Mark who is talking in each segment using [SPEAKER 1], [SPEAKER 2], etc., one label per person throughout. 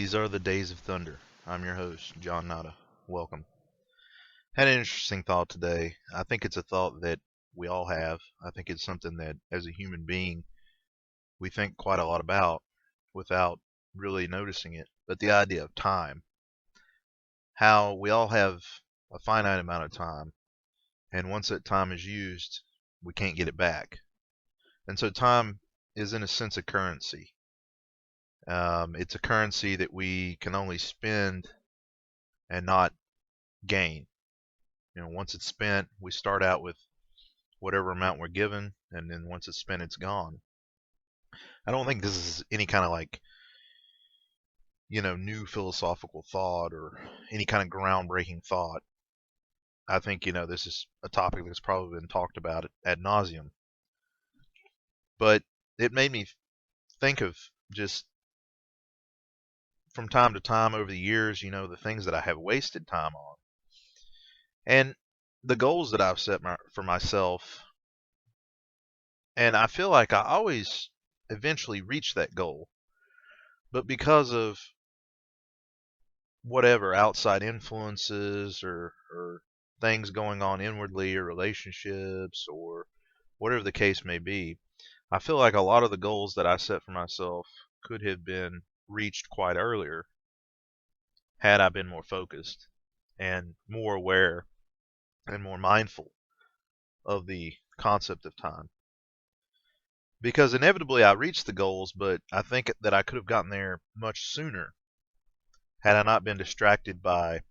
[SPEAKER 1] These are the days of thunder. I'm your host, John Nada. Welcome. Had an interesting thought today. I think it's a thought that we all have. I think it's something that, as a human being, we think quite a lot about without really noticing it. But the idea of time, how we all have a finite amount of time, and once that time is used, we can't get it back. And so time is, in a sense, a currency. It's a currency that we can only spend and not gain. Once it's spent, we start out with whatever amount we're given, and then once it's spent, it's gone. I don't think this is any kind of new philosophical thought or any kind of groundbreaking thought. I think, this is a topic that's probably been talked about ad nauseum. But it made me think of just from time to time over the years, the things that I have wasted time on. And the goals that I've set for myself. And I feel like I always eventually reach that goal. But because of whatever outside influences or things going on inwardly or relationships or whatever the case may be, I feel like a lot of the goals that I set for myself could have been reached quite earlier had I been more focused and more aware and more mindful of the concept of time. Because inevitably I reached the goals, but I think that I could have gotten there much sooner had I not been distracted by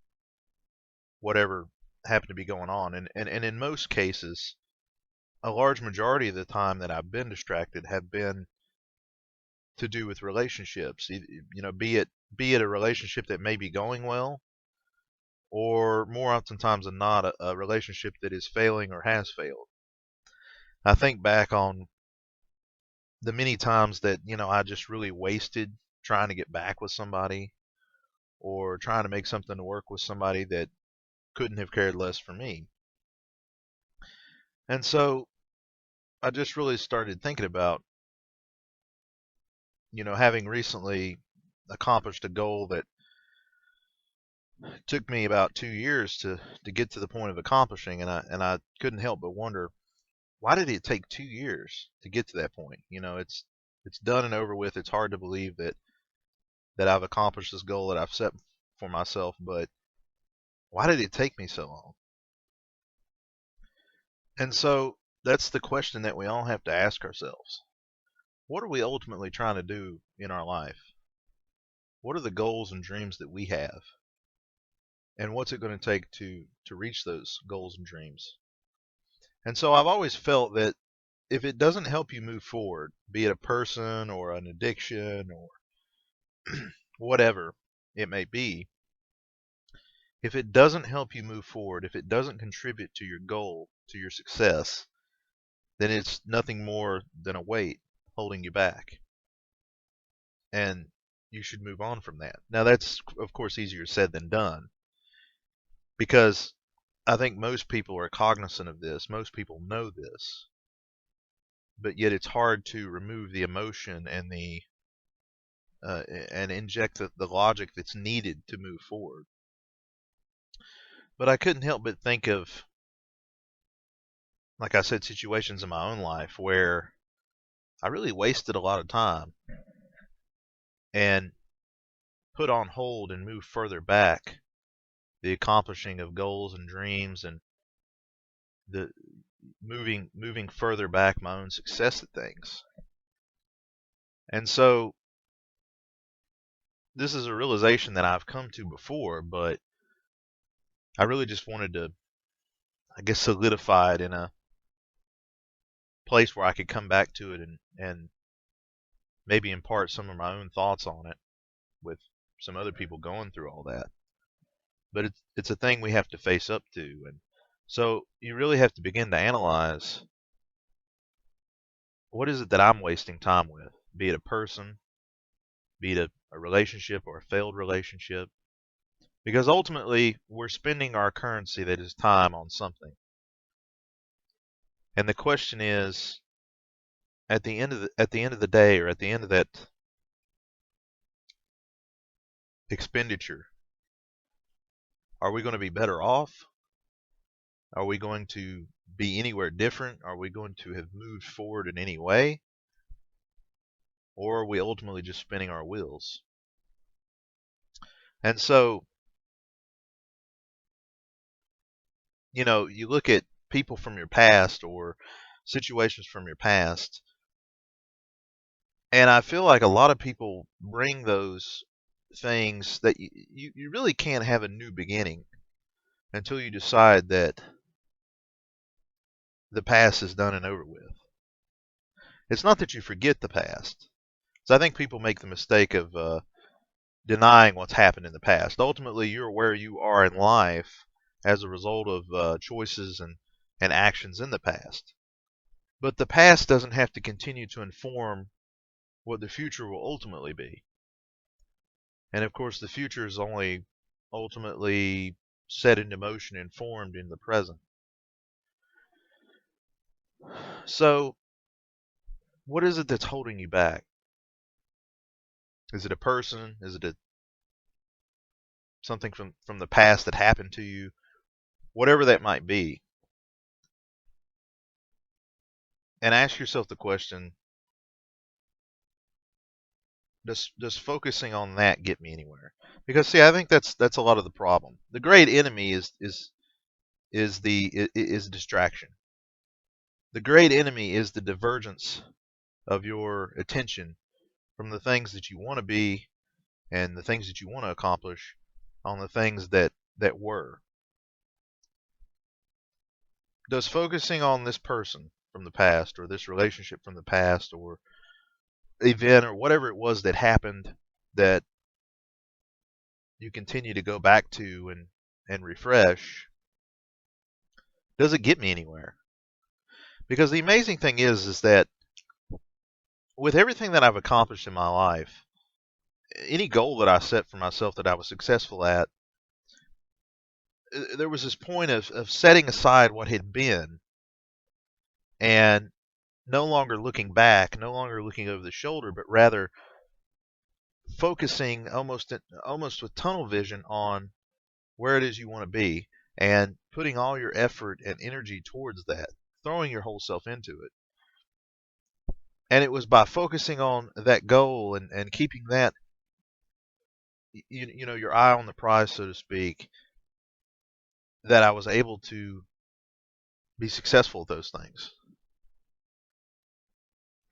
[SPEAKER 1] whatever happened to be going on. And in most cases, a large majority of the time that I've been distracted have been to do with relationships. Be it a relationship that may be going well, or more oftentimes than not, a relationship that is failing or has failed. I think back on the many times that I just really wasted trying to get back with somebody or trying to make something to work with somebody that couldn't have cared less for me. And so I just really started thinking about, having recently accomplished a goal that took me about 2 years to get to the point of accomplishing, and I couldn't help but wonder, why did it take 2 years to get to that point? It's done and over with. It's hard to believe that I've accomplished this goal that I've set for myself, but why did it take me so long? And so that's the question that we all have to ask ourselves. What are we ultimately trying to do in our life? What are the goals and dreams that we have? And what's it going to take to reach those goals and dreams? And so I've always felt that if it doesn't help you move forward, be it a person or an addiction or whatever it may be, if it doesn't help you move forward, if it doesn't contribute to your goal, to your success, then it's nothing more than a weight holding you back. And you should move on from that. Now, that's, of course, easier said than done, because I think most people are cognizant of this. Most people know this. But yet it's hard to remove the emotion and and inject the logic that's needed to move forward. But I couldn't help but think of, like I said, situations in my own life where I really wasted a lot of time and put on hold and moved further back the accomplishing of goals and dreams and the moving further back my own success at things. And so this is a realization that I've come to before, but I really just wanted to, I guess, solidify it in a place where I could come back to it and maybe impart some of my own thoughts on it with some other people going through all that. But it's a thing we have to face up to. And so you really have to begin to analyze, what is it that I'm wasting time with, be it a person, be it a relationship or a failed relationship. Because ultimately, we're spending our currency that is time on something. And the question is, at the end of the day, or at the end of expenditure. Are we going to be better off? Are we going to be anywhere different? Are we going to have moved forward in any way? Or are we ultimately just spinning our wheels? And so, you look at people from your past or situations from your past, and I feel like a lot of people bring those things that you really can't have a new beginning until you decide that the past is done and over with. It's not that you forget the past. So I think people make the mistake of denying what's happened in the past. Ultimately, you're where you are in life as a result of choices and actions in the past. But the past doesn't have to continue to inform what the future will ultimately be. And of course, the future is only ultimately set into motion and formed in the present. So, what is it that's holding you back? Is it a person? Is it something from the past that happened to you? Whatever that might be. And ask yourself the question, does focusing on that get me anywhere? Because see, I think that's a lot of the problem. The great enemy is distraction. The great enemy is the divergence of your attention from the things that you want to be and the things that you want to accomplish on the things that were. Does focusing on this person from the past or this relationship from the past or event or whatever it was that happened that you continue to go back to and refresh, does it get me anywhere? Because the amazing thing is that with everything that I've accomplished in my life, any goal that I set for myself that I was successful at, there was this point of setting aside what had been and no longer looking back, no longer looking over the shoulder, but rather focusing almost with tunnel vision on where it is you want to be and putting all your effort and energy towards that, throwing your whole self into it. And it was by focusing on that goal and keeping that your eye on the prize, so to speak, that I was able to be successful at those things.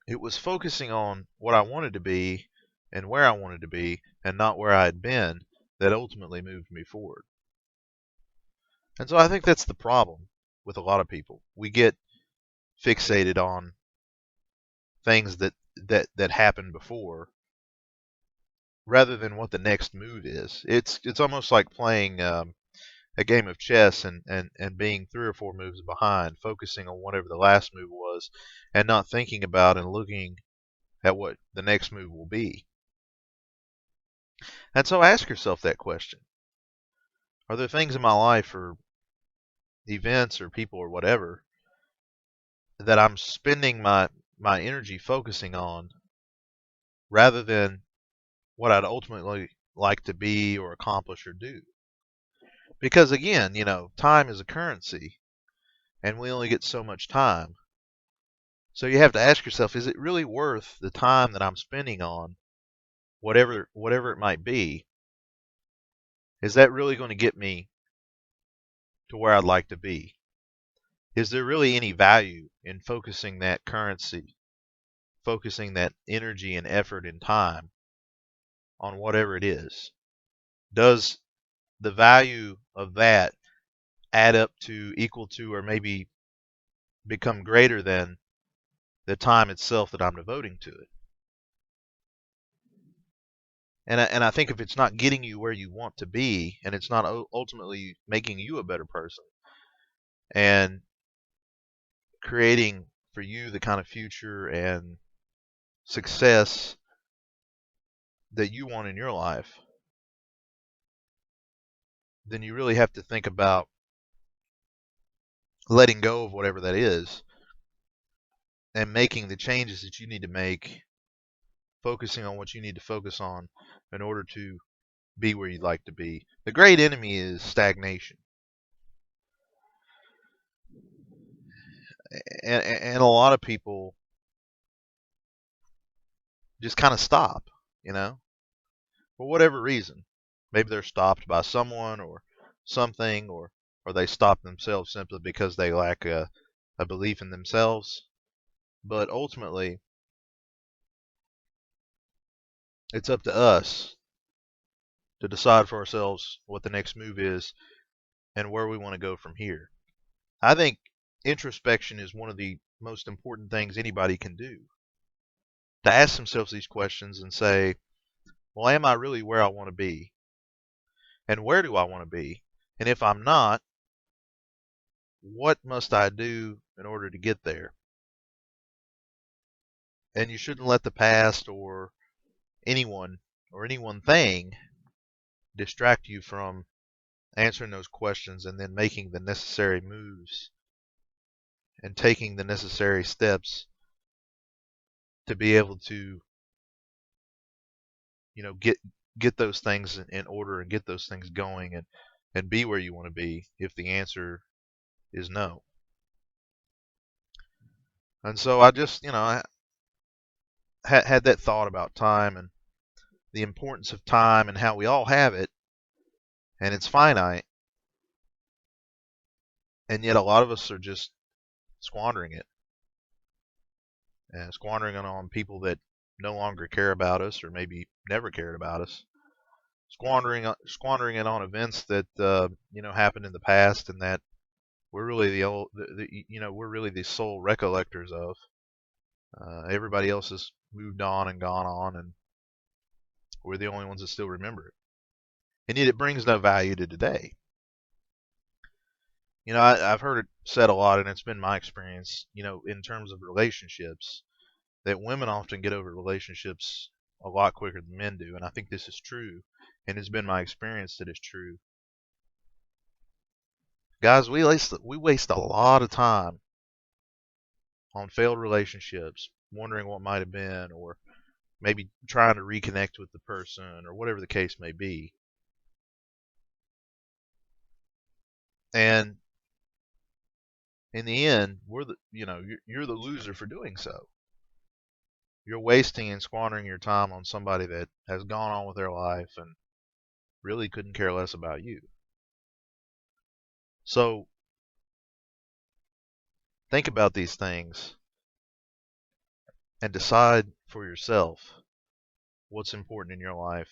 [SPEAKER 1] It was focusing on what I wanted to be and where I wanted to be and not where I had been that ultimately moved me forward. And so I think that's the problem with a lot of people. We get fixated on things that happened before rather than what the next move is. It's almost like playing a game of chess and being 3 or 4 moves behind, focusing on whatever the last move was and not thinking about and looking at what the next move will be. And so ask yourself that question. Are there things in my life or events or people or whatever that I'm spending my energy focusing on rather than what I'd ultimately like to be or accomplish or do? Because again, time is a currency and we only get so much time. So you have to ask yourself, is it really worth the time that I'm spending on whatever it might be? Is that really going to get me to where I'd like to be? Is there really any value in focusing that currency, focusing that energy and effort and time on whatever it is? Does the value of that add up to equal to or maybe become greater than the time itself that I'm devoting to it? And I think if it's not getting you where you want to be and it's not ultimately making you a better person and creating for you the kind of future and success that you want in your life, then you really have to think about letting go of whatever that is and making the changes that you need to make, focusing on what you need to focus on in order to be where you'd like to be. The great enemy is stagnation. And a lot of people just kind of stop, you know, for whatever reason. Maybe they're stopped by someone or something, or they stop themselves simply because they lack a belief in themselves. But ultimately, it's up to us to decide for ourselves what the next move is and where we want to go from here. I think introspection is one of the most important things anybody can do. To ask themselves these questions and say, well, am I really where I want to be? And where do I want to be? And if I'm not, what must I do in order to get there? And you shouldn't let the past anyone or any one thing distract you from answering those questions and then making the necessary moves and taking the necessary steps to be able to, get those things in order and get those things going and be where you want to be if the answer is no. And so I just, I had that thought about time and the importance of time and how we all have it and it's finite, and yet a lot of us are just squandering it and squandering it on people that no longer care about us or maybe never cared about us, squandering it on events that happened in the past and that we're really we're really the sole recollectors of. Everybody else has moved on and gone on, and we're the only ones that still remember it. And yet it brings no value to today. I've heard it said a lot, and it's been my experience, in terms of relationships, that women often get over relationships a lot quicker than men do. And I think this is true, and it's been my experience that it's true. Guys, we waste a lot of time on failed relationships, wondering what might have been, or maybe trying to reconnect with the person, or whatever the case may be. And in the end, you're the loser for doing so. You're wasting and squandering your time on somebody that has gone on with their life and really couldn't care less about you. So think about these things and decide for yourself what's important in your life,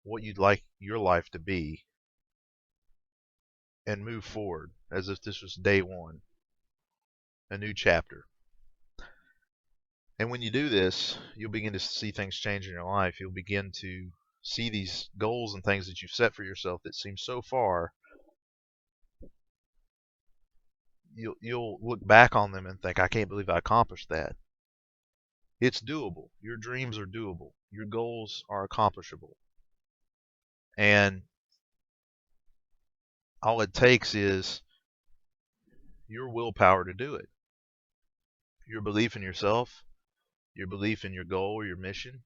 [SPEAKER 1] what you'd like your life to be, and move forward as if this was day one, a new chapter. And when you do this, you'll begin to see things change in your life. You'll begin to see these goals and things that you've set for yourself that seem so far. You'll look back on them and think, I can't believe I accomplished that. It's doable. Your dreams are doable. Your goals are accomplishable. And all it takes is your willpower to do it. Your belief in yourself, your belief in your goal or your mission,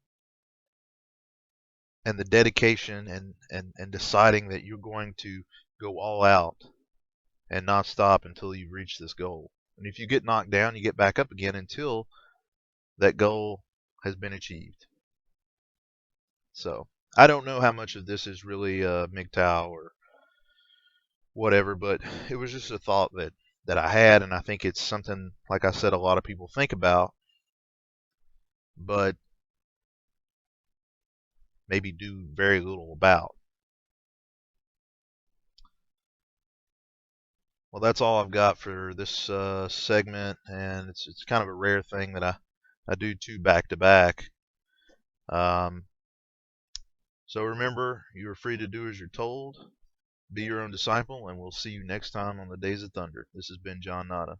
[SPEAKER 1] and the dedication and deciding that you're going to go all out and not stop until you reach this goal. And if you get knocked down, you get back up again until that goal has been achieved. So I don't know how much of this is really MGTOW or whatever, but it was just a thought that I had, and I think it's something, like I said, a lot of people think about, but maybe do very little about. Well, that's all I've got for this segment, and it's kind of a rare thing that I do two back to back. So remember, you are free to do as you're told. Be your own disciple, and we'll see you next time on the Days of Thunder. This has been John Nada.